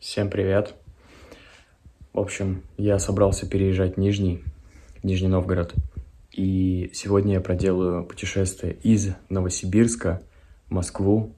Всем привет. В общем, я собрался переезжать в Нижний Новгород. И сегодня я проделаю путешествие из Новосибирска в Москву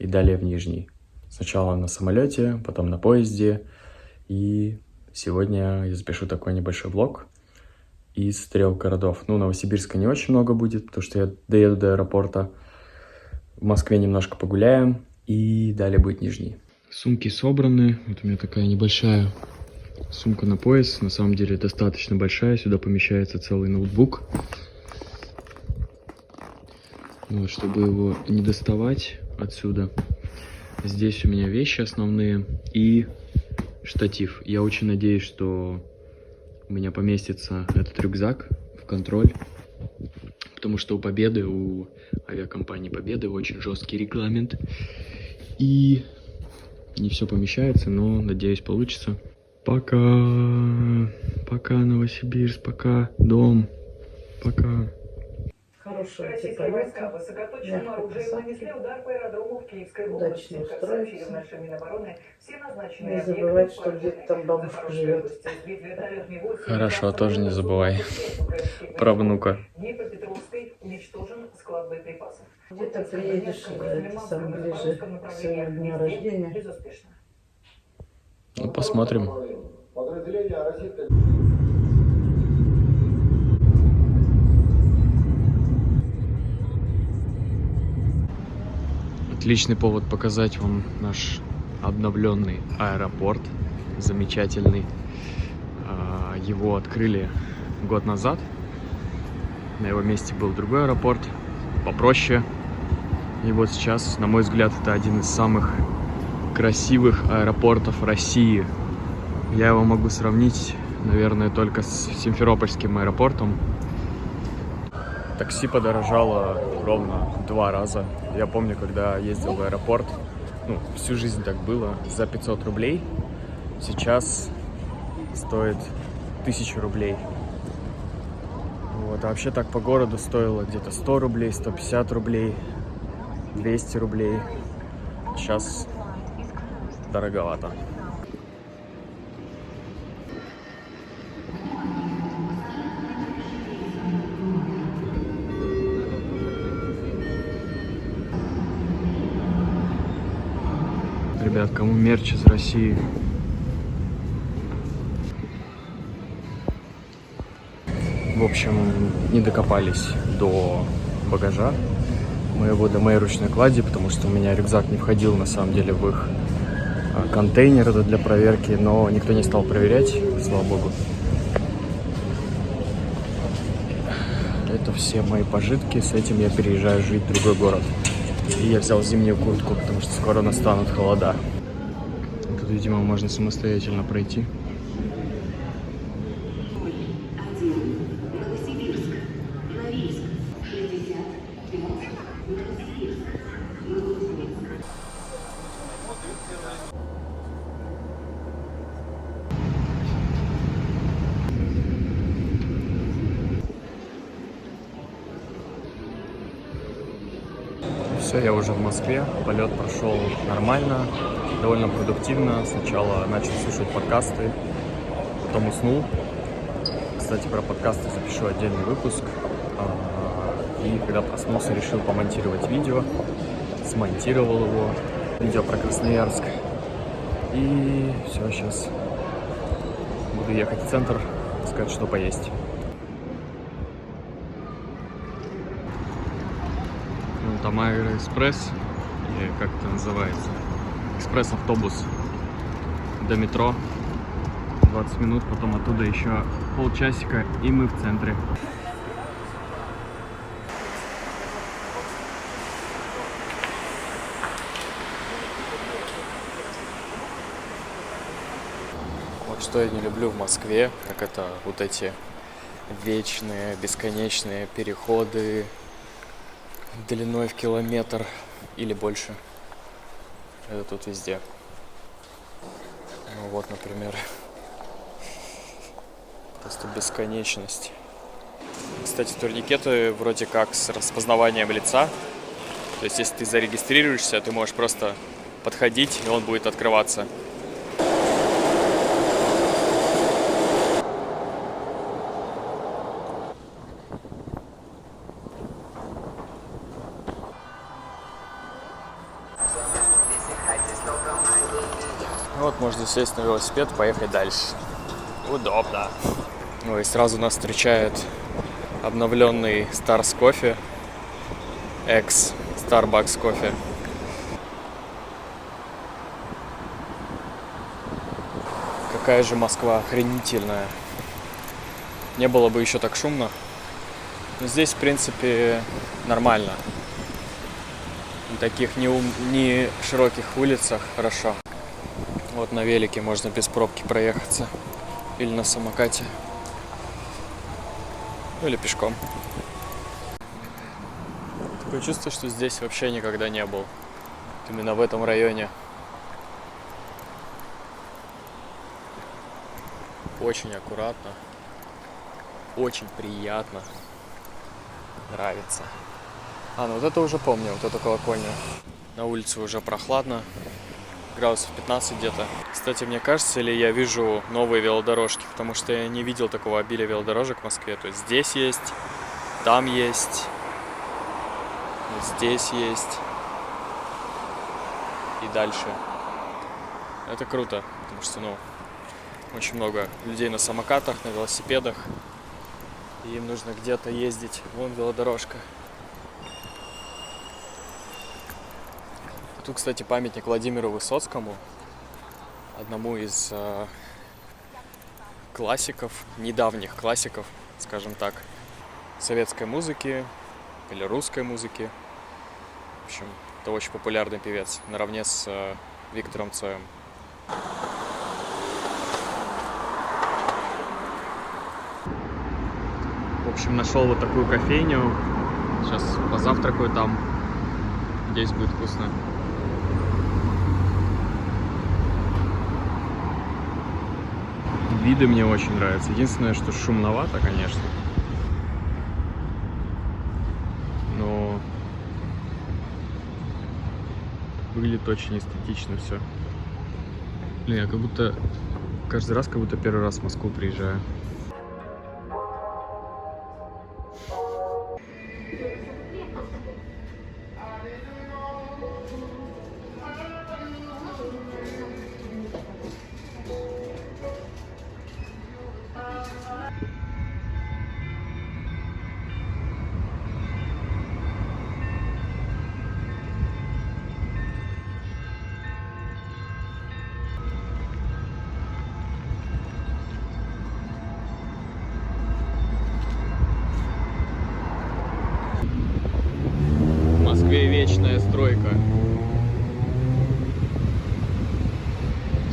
и далее в Нижний. Сначала на самолете, потом на поезде. И сегодня я запишу такой небольшой влог из 3 городов. Новосибирска не очень много будет, потому что я доеду до аэропорта. В Москве немножко погуляем, и далее будет Нижний. Сумки собраны. Вот у меня такая небольшая сумка на пояс. На самом деле достаточно большая. Сюда помещается целый ноутбук. Вот, чтобы его не доставать отсюда. Здесь у меня вещи основные и штатив. Я очень надеюсь, что у меня поместится этот рюкзак в контроль. Потому что у авиакомпании Победы очень жесткий регламент. И не все помещается, но, надеюсь, получится. Пока Новосибирск, пока дом, пока. Российские войска высокоточным оружием нанесли удар по аэродрому в Киевской области. Как сообщили в нашей Минобороны, все назначенные не забывать, что где-то там бабушка живет. Хорошо, тоже не забывай про внука. В Днепропетровской уничтожен склад боеприпасов. Где-то приедешь сам ближе к своему дню рождения. Безуспешно. Ну, посмотрим. Отличный повод показать вам наш обновленный аэропорт. Замечательный. Его открыли год назад. На его месте был другой аэропорт, попроще. И вот сейчас, на мой взгляд, это один из самых красивых аэропортов России. Я его могу сравнить, наверное, только с Симферопольским аэропортом. Такси подорожало ровно 2 раза. Я помню, когда ездил в аэропорт, всю жизнь так было, за 500 рублей. Сейчас стоит 1000 рублей. Вот, а вообще так по городу стоило где-то 100 рублей, 150 рублей, 200 рублей. Сейчас дороговато. Ребят, кому мерч из России? В общем, не докопались до багажа до моей ручной клади, потому что у меня рюкзак не входил на самом деле в их контейнер для проверки, но никто не стал проверять, слава богу. Это все мои пожитки, с этим я переезжаю жить в другой город. И я взял зимнюю куртку, потому что скоро настанут холода. Тут, видимо, можно самостоятельно пройти. Все, я уже в Москве, полет прошел нормально, довольно продуктивно. Сначала начал слушать подкасты, потом уснул. Кстати, про подкасты запишу отдельный выпуск. И когда проснулся, решил помонтировать видео, смонтировал его, видео про Красноярск. И все, сейчас буду ехать в центр, искать, что поесть. Там Аэроэкспресс, или как это называется, экспресс-автобус до метро, 20 минут, потом оттуда еще полчасика, и мы в центре. Вот что я не люблю в Москве, так это вот эти вечные, бесконечные переходы длиной в километр или больше. Это тут везде. Вот, например. Просто бесконечность. Кстати, турникеты вроде как с распознаванием лица. То есть, если ты зарегистрируешься, ты можешь просто подходить, и он будет открываться. Вот можно сесть на велосипед, поехать дальше. Удобно. Ну и сразу нас встречает обновленный Stars Coffee, экс Starbucks Coffee. Какая же Москва охренительная. Не было бы еще так шумно. Но здесь, в принципе, нормально. На таких не широких улицах хорошо. Вот на велике можно без пробки проехаться. Или на самокате. Ну или пешком. Такое чувство, что здесь вообще никогда не был. Именно в этом районе. Очень аккуратно. Очень приятно. Нравится. Ну вот это уже помню, вот эту колокольню. На улице уже прохладно. Градусов 15 где-то. Кстати, мне кажется, или я вижу новые велодорожки, потому что я не видел такого обилия велодорожек в Москве. То есть здесь есть, там есть, вот здесь есть и дальше. Это круто, потому что, очень много людей на самокатах, на велосипедах. И им нужно где-то ездить. Вон велодорожка. Тут, кстати, памятник Владимиру Высоцкому, одному из классиков, недавних классиков, скажем так, советской музыки или русской музыки. В общем, это очень популярный певец, наравне с Виктором Цоем. В общем, нашел вот такую кофейню. Сейчас позавтракаю там. Надеюсь, будет вкусно. Виды мне очень нравятся. Единственное, что шумновато, конечно. Но выглядит очень эстетично все. Блин, я как будто каждый раз, как будто первый раз в Москву приезжаю. В Москве вечная стройка.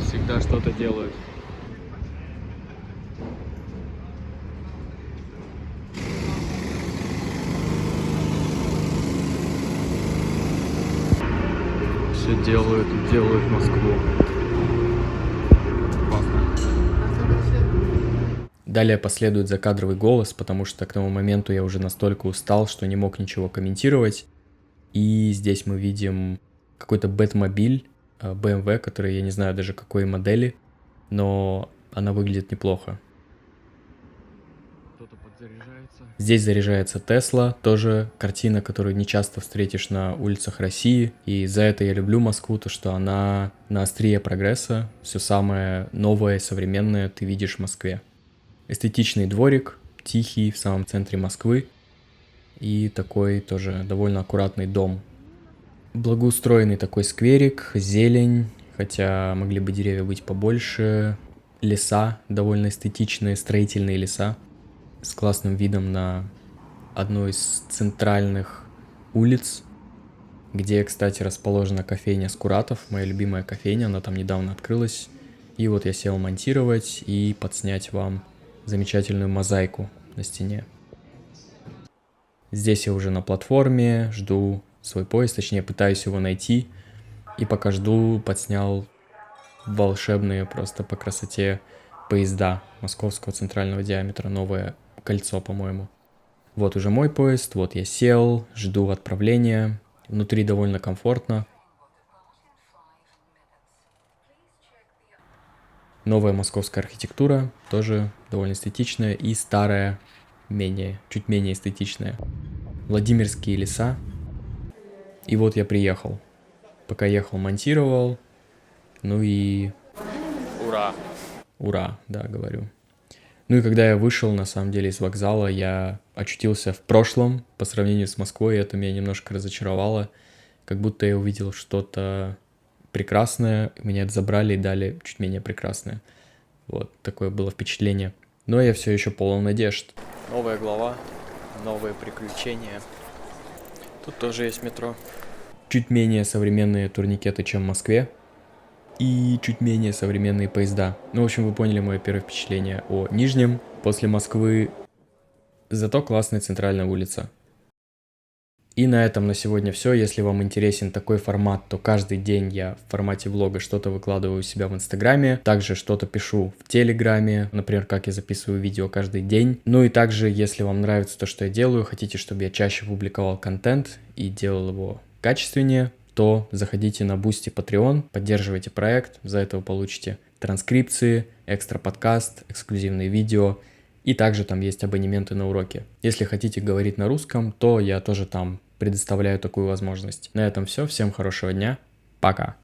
Всегда что-то делают. Все делают и делают Москву. Классно. Далее последует закадровый голос, потому что к тому моменту я уже настолько устал, что не мог ничего комментировать. И здесь мы видим какой-то Бэтмобиль BMW, который я не знаю даже какой модели, но она выглядит неплохо. Здесь заряжается Тесла, тоже картина, которую не часто встретишь на улицах России. И за это я люблю Москву, то что она на острие прогресса. Все самое новое и современное ты видишь в Москве. Эстетичный дворик, тихий, в самом центре Москвы. И такой тоже довольно аккуратный дом. Благоустроенный такой скверик, зелень, хотя могли бы деревья быть побольше. Леса довольно эстетичные, строительные леса с классным видом на одну из центральных улиц, где, кстати, расположена кофейня Скуратов, моя любимая кофейня, она там недавно открылась. И вот я сел монтировать и подснять вам замечательную мозаику на стене. Здесь я уже на платформе, жду свой поезд, точнее пытаюсь его найти. И пока жду, подснял волшебные просто по красоте поезда московского центрального диаметра, новое кольцо, по-моему. Вот уже мой поезд, вот я сел, жду отправления. Внутри довольно комфортно. Новая московская архитектура, тоже довольно эстетичная, и старая, чуть менее эстетичная. Владимирские леса. И вот я приехал. Пока ехал, монтировал. Ну и Ура! Ура, да, говорю. Ну и когда я вышел, на самом деле, из вокзала, я очутился в прошлом по сравнению с Москвой, и это меня немножко разочаровало. Как будто я увидел что-то прекрасное, меня это забрали и дали чуть менее прекрасное. Вот, такое было впечатление. Но я все еще полон надежд. Новая глава, новые приключения. Тут тоже есть метро. Чуть менее современные турникеты, чем в Москве. И чуть менее современные поезда. Ну, в общем, вы поняли мое первое впечатление о Нижнем. После Москвы зато классная центральная улица. И на этом на сегодня все. Если вам интересен такой формат, то каждый день я в формате влога что-то выкладываю у себя в Инстаграме. Также что-то пишу в Телеграме. Например, как я записываю видео каждый день. Ну и также, если вам нравится то, что я делаю, хотите, чтобы я чаще публиковал контент и делал его качественнее, то заходите на Boosty Patreon, поддерживайте проект. За это вы получите транскрипции, экстра подкаст, эксклюзивные видео. И также там есть абонементы на уроки. Если хотите говорить на русском, то я тоже там предоставляю такую возможность. На этом все. Всем хорошего дня. Пока.